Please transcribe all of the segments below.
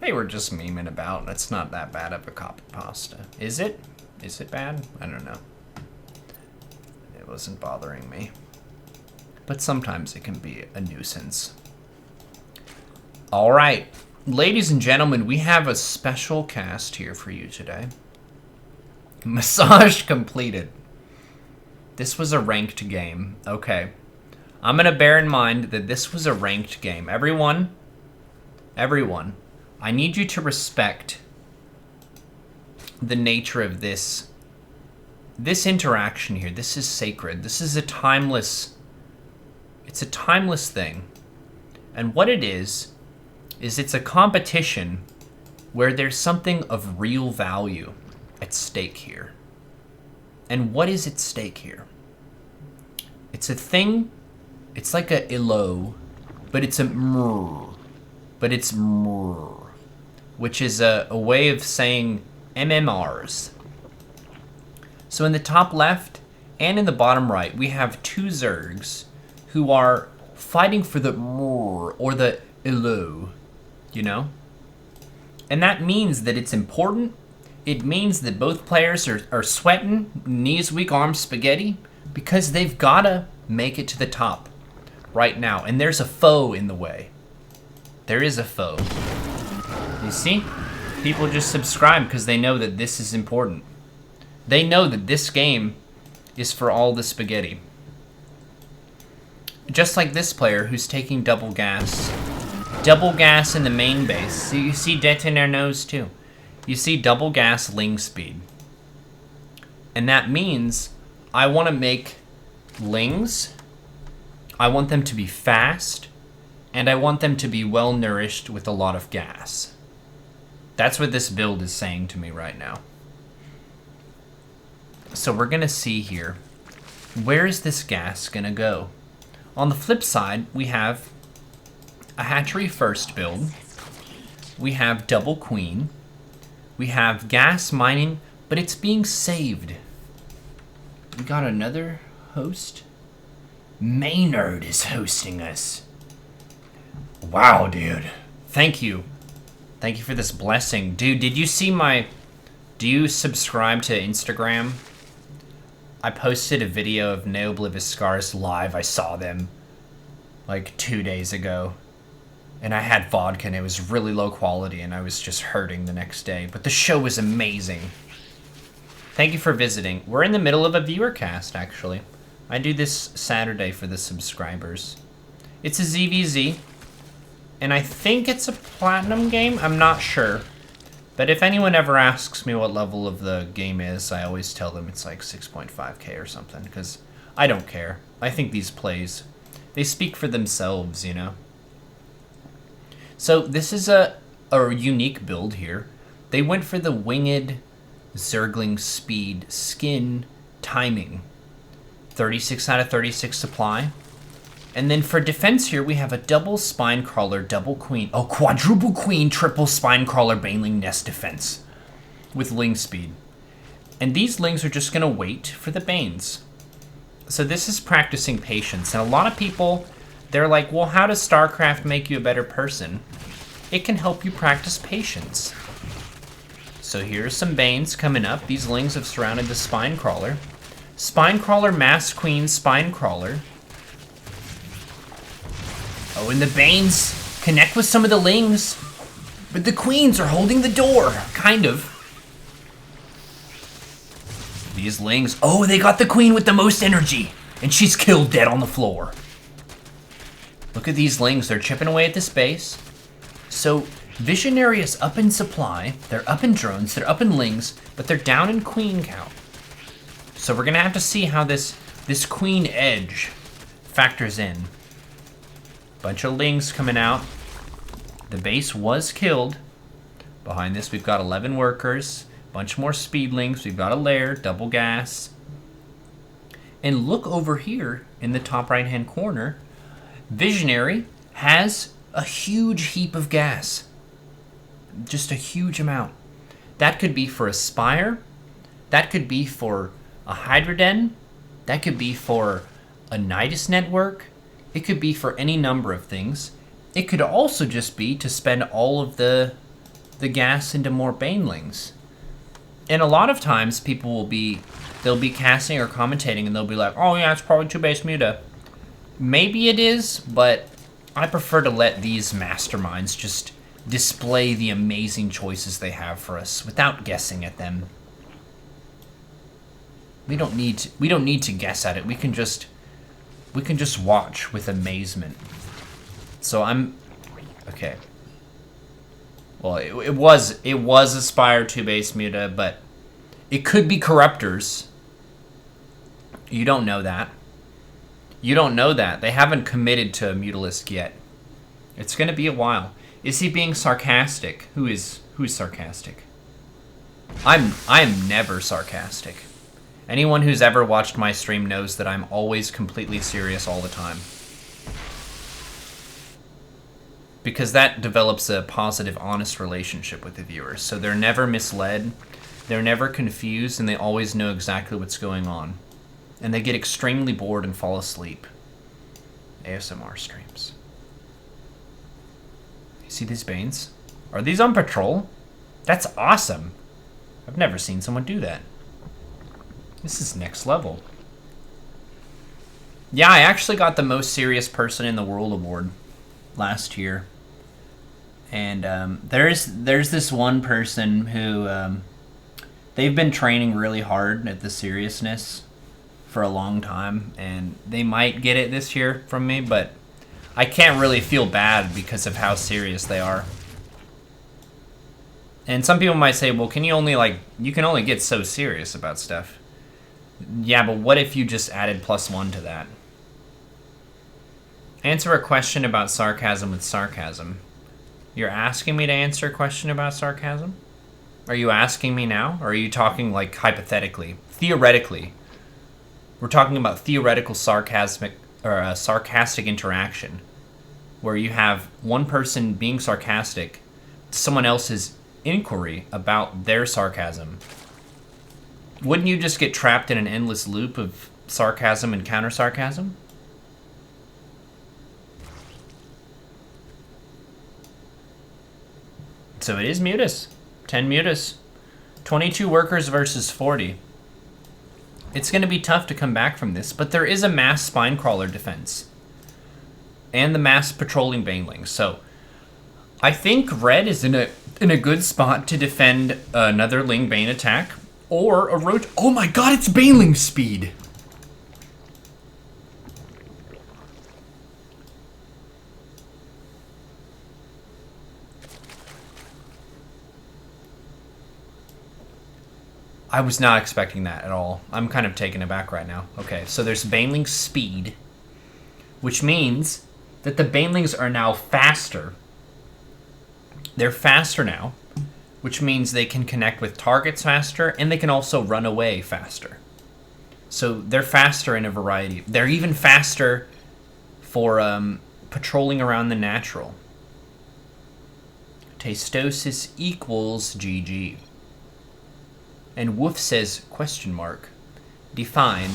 They were just memeing about. It's not that bad of a copy pasta. Is it? Is it bad? I don't know. It wasn't bothering me. But sometimes it can be a nuisance. All right. Ladies and gentlemen, we have a special cast here for you today. Massage completed. This was a ranked game. Okay. I'm going to bear in mind that this was a ranked game. Everyone, I need you to respect the nature of this interaction here. This is sacred. This is it's a timeless thing. And what it is it's a competition where there's something of real value at stake here. And what is at stake here? It's a thing, it's like a ilo, but it's a mrr. But it's mrr, which is a way of saying MMRs. So in the top left and in the bottom right, we have two Zergs who are fighting for the mrr, or the ilo, you know? And that means that it's important. It means that both players are sweating, knees weak, arms spaghetti, because they've got to make it to the top right now. And there's a foe in the way. There is a foe. You see? People just subscribe because they know that this is important. They know that this game is for all the spaghetti. Just like this player who's taking double gas. Double gas in the main base. So you see Det in their nose too. You see double gas ling speed. And that means I want to make lings. I want them to be fast. And I want them to be well nourished with a lot of gas. That's what this build is saying to me right now. So we're going to see here, where is this gas going to go? On the flip side, we have a hatchery first build. We have double queen. We have gas mining, but it's being saved. We got another host. Maynard is hosting us. Wow, dude. Thank you. Thank you for this blessing. Dude, did you see do you subscribe to Instagram? I posted a video of Neoblivious Scars live. I saw them like 2 days ago. And I had vodka and it was really low quality and I was just hurting the next day. But the show was amazing. Thank you for visiting. We're in the middle of a viewer cast, actually. I do this Saturday for the subscribers. It's a ZVZ. And I think it's a platinum game. I'm not sure. But if anyone ever asks me what level of the game is, I always tell them it's like 6.5k or something. Because I don't care. I think these plays, they speak for themselves, you know? So this is a unique build here. They went for the winged Zergling speed skin timing. 36 out of 36 supply. And then for defense here, we have a double spine crawler, double queen. Oh, quadruple queen, triple spine crawler, baneling nest defense with ling speed. And these lings are just going to wait for the banes. So this is practicing patience. And a lot of people, they're like, well, how does StarCraft make you a better person? It can help you practice patience. So here's some banes coming up. These lings have surrounded the spine crawler. Spine crawler, mass queen, spine crawler. Oh, and the banes connect with some of the lings, but the queens are holding the door, kind of. These lings, oh, they got the queen with the most energy, and she's killed dead on the floor. Look at these lings, they're chipping away at this base. So, Visionary is up in supply, they're up in drones, they're up in lings, but they're down in queen count. So we're gonna have to see how this queen edge factors in. Bunch of lings coming out. The base was killed. Behind this, we've got 11 workers. Bunch more speedlings. We've got a lair, double gas. And look over here in the top right-hand corner. Visionary has a huge heap of gas. Just a huge amount. That could be for a spire. That could be for a hydroden. That could be for a Nidus network. It could be for any number of things. It could also just be to spend all of the the gas into more banelings. And a lot of times people they'll be casting or commentating and they'll be like, oh yeah, it's probably 2-base muta. Maybe it is, but I prefer to let these masterminds just display the amazing choices they have for us without guessing at them. We don't need to guess at it. We can just watch with amazement. So okay. Well, it was Aspire 2-base muta, but it could be Corruptors. You don't know that. You don't know that. They haven't committed to a Mutalisk yet. It's going to be a while. Is he being sarcastic? Who's sarcastic? I'm never sarcastic. Anyone who's ever watched my stream knows that I'm always completely serious all the time. Because that develops a positive, honest relationship with the viewers. So they're never misled, they're never confused, and they always know exactly what's going on. And they get extremely bored and fall asleep. ASMR streams. You see these Banes? Are these on patrol? That's awesome. I've never seen someone do that. This is next level. Yeah, I actually got the most serious person in the world award last year. And there's this one person who they've been training really hard at the seriousness for a long time, and they might get it this year from me, but I can't really feel bad because of how serious they are. And some people might say, well, you can only get so serious about stuff. Yeah, but what if you just added +1 to that? Answer a question about sarcasm with sarcasm. You're asking me to answer a question about sarcasm? Are you asking me now? Or are you talking like hypothetically? Theoretically. We're talking about theoretical sarcastic interaction, where you have one person being sarcastic to someone else's inquiry about their sarcasm. Wouldn't you just get trapped in an endless loop of sarcasm and counter-sarcasm? So it is mutas. 10 mutas. 22 workers versus 40. It's going to be tough to come back from this, but there is a mass Spinecrawler defense. And the mass patrolling Banelings. So I think red is in a good spot to defend another Ling Bane attack. Or a roach. Oh my god, it's Baneling speed! I was not expecting that at all. I'm kind of taken aback right now. Okay, so there's Baneling speed, which means that the Banelings are now faster. They're faster now, which means they can connect with targets faster, and they can also run away faster. So they're faster in a variety. They're even faster for patrolling around the natural. Tastosis equals GG. And Woof says, question mark, define,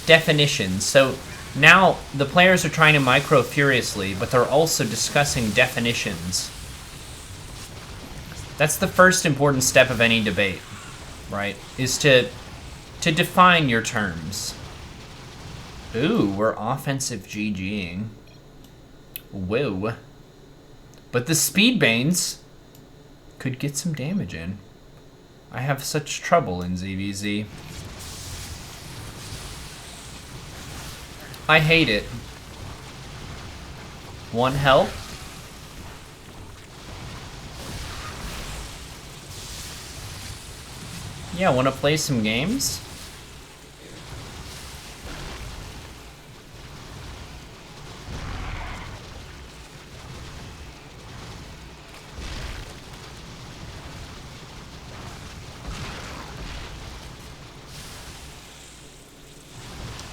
definitions. So now the players are trying to micro furiously, but they're also discussing definitions. That's the first important step of any debate, right? Is to define your terms. Ooh, we're offensive GGing. Whoa. But the Speed Banes could get some damage in. I have such trouble in ZVZ. I hate it. One help. Yeah, wanna play some games?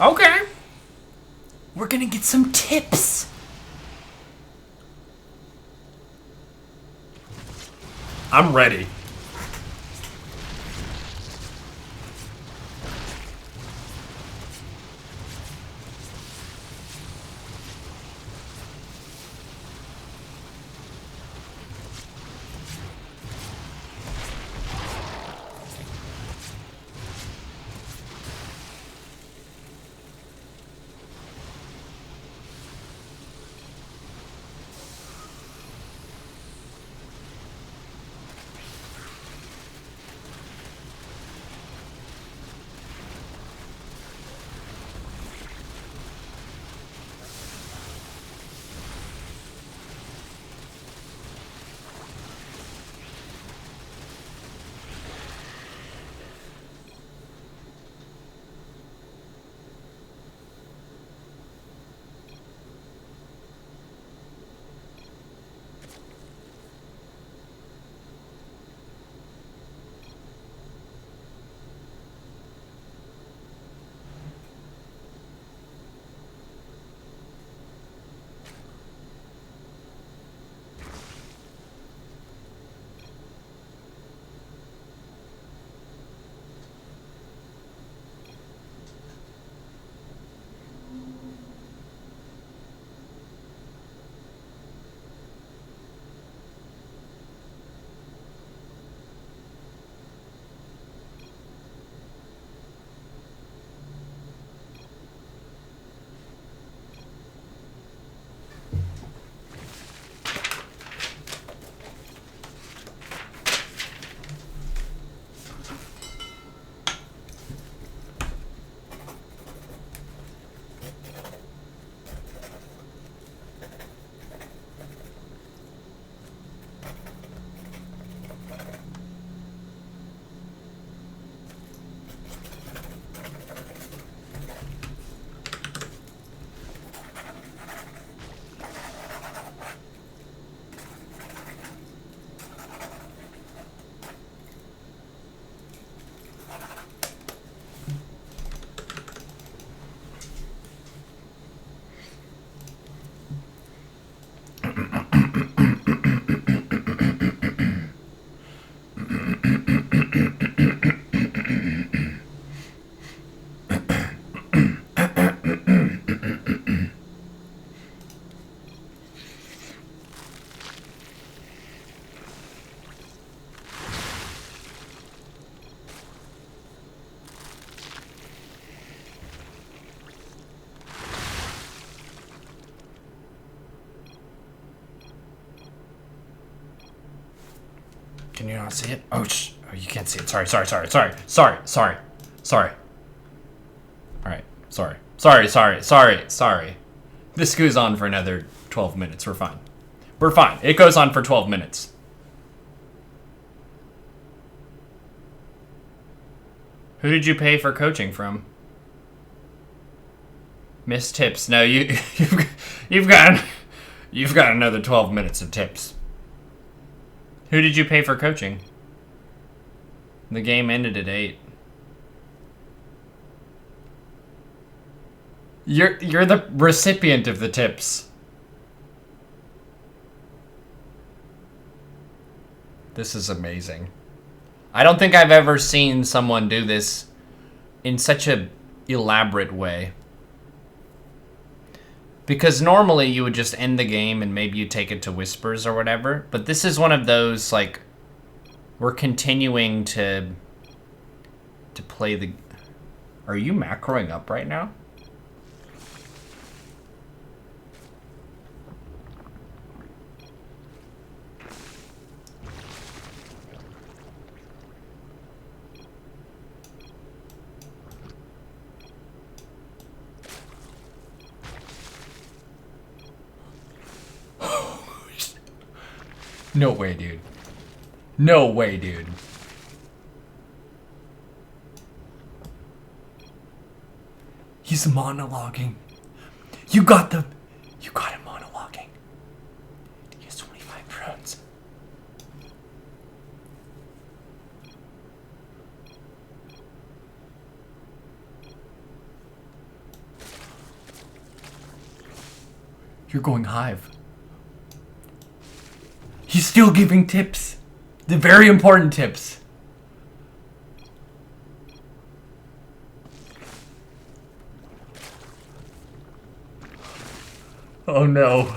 Okay. We're gonna get some tips. I'm ready. Can you not see it? Oh, oh, you can't see it. Sorry. Alright, sorry. This goes on for another 12 minutes. We're fine. It goes on for 12 minutes. Who did you pay for coaching from? Miss Tips. No, you've got another 12 minutes of tips. Who did you pay for coaching? The game ended at 8. You're the recipient of the tips. This is amazing. I don't think I've ever seen someone do this in such a elaborate way. Because normally you would just end the game and maybe you take it to Whispers or whatever. But this is one of those, like, we're continuing to play the... Are you macroing up right now? No way, dude. No way, dude. He's monologuing. You got him monologuing. He has 25 drones. You're going Hive. He's still giving tips. The very important tips. Oh no.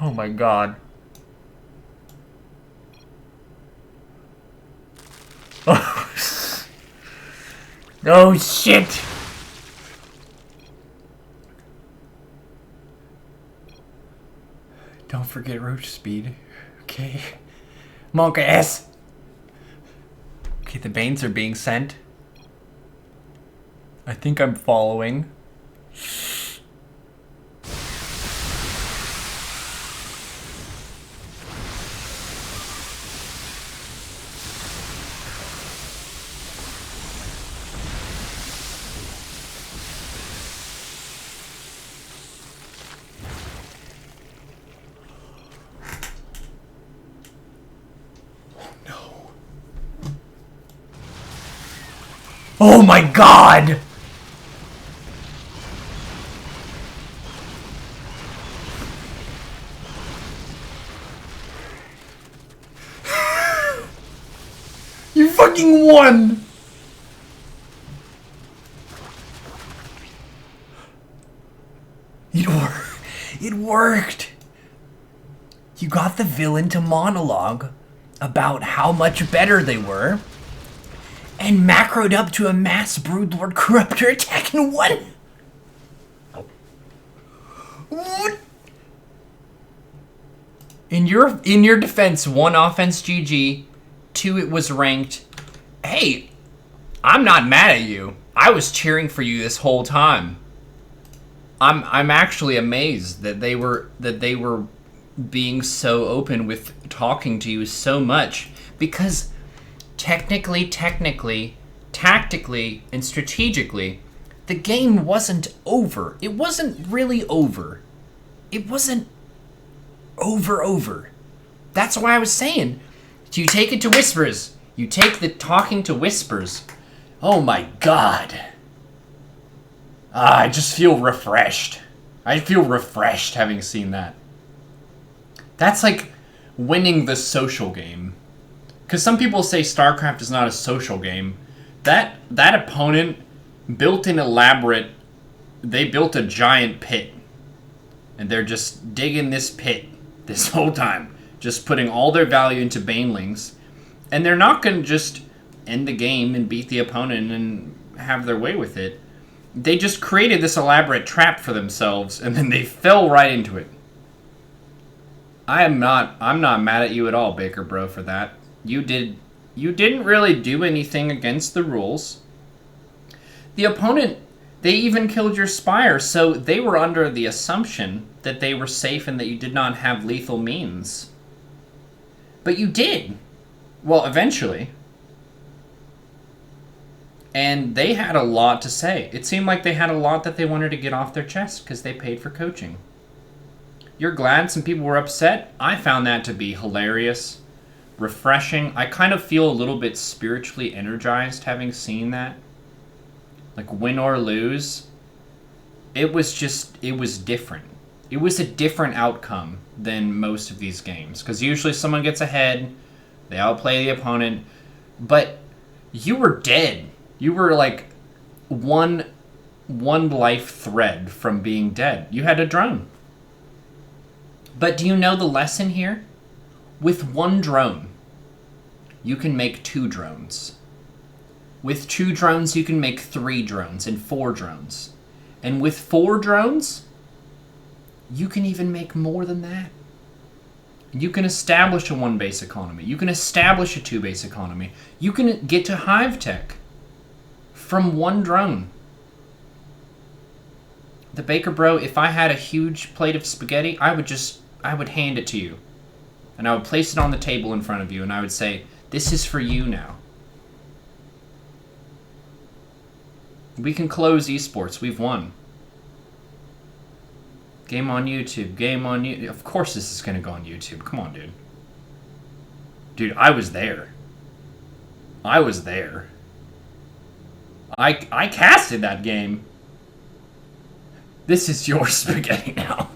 Oh my god. Oh, oh shit. Don't forget roach speed. Okay. Monk ass. Okay, the Banes are being sent. I think I'm following. Oh my god! You fucking won! It worked! You got the villain to monologue about how much better they were, and macroed up to a mass Broodlord Corruptor attack and won! What? In your defense, 1 offense GG, 2 it was ranked. Hey, I'm not mad at you. I was cheering for you this whole time. I'm actually amazed that they were being so open with talking to you so much, because technically, tactically, and strategically, the game wasn't over. It wasn't really over. It wasn't over. That's why I was saying, you take it to Whispers. You take the talking to Whispers. Oh my god. I just feel refreshed. I feel refreshed having seen that. That's like winning the social game. Because some people say StarCraft is not a social game. That opponent built an elaborate... They built a giant pit. And they're just digging this pit this whole time. Just putting all their value into Banelings. And they're not going to just end the game and beat the opponent and have their way with it. They just created this elaborate trap for themselves, and then they fell right into it. I'm not mad at you at all, Baker Bro, for that. You didn't really do anything against the rules. The opponent, they even killed your Spire, so they were under the assumption that they were safe and that you did not have lethal means. But you did. Well, eventually. And they had a lot to say. It seemed like they had a lot that they wanted to get off their chest because they paid for coaching. You're glad some people were upset? I found that to be hilarious, refreshing. I kind of feel a little bit spiritually energized having seen that. Like, win or lose, it was different. It was a different outcome than most of these games. Because usually someone gets ahead, they outplay the opponent, but you were dead. You were like one life thread from being dead. You had a drone. But do you know the lesson here? With one drone, you can make 2 drones. With 2 drones, you can make 3 drones and 4 drones. And with 4 drones, you can even make more than that. You can establish a 1 base economy. You can establish a 2 base economy. You can get to hive tech from 1 drone. The Baker Bro, if I had a huge plate of spaghetti, I would hand it to you. And I would place it on the table in front of you, and I would say, this is for you now. We can close esports. We've won. Game on YouTube. Game on YouTube. Of course this is going to go on YouTube. Come on, dude. Dude, I was there. I was there. I casted that game. This is your spaghetti now.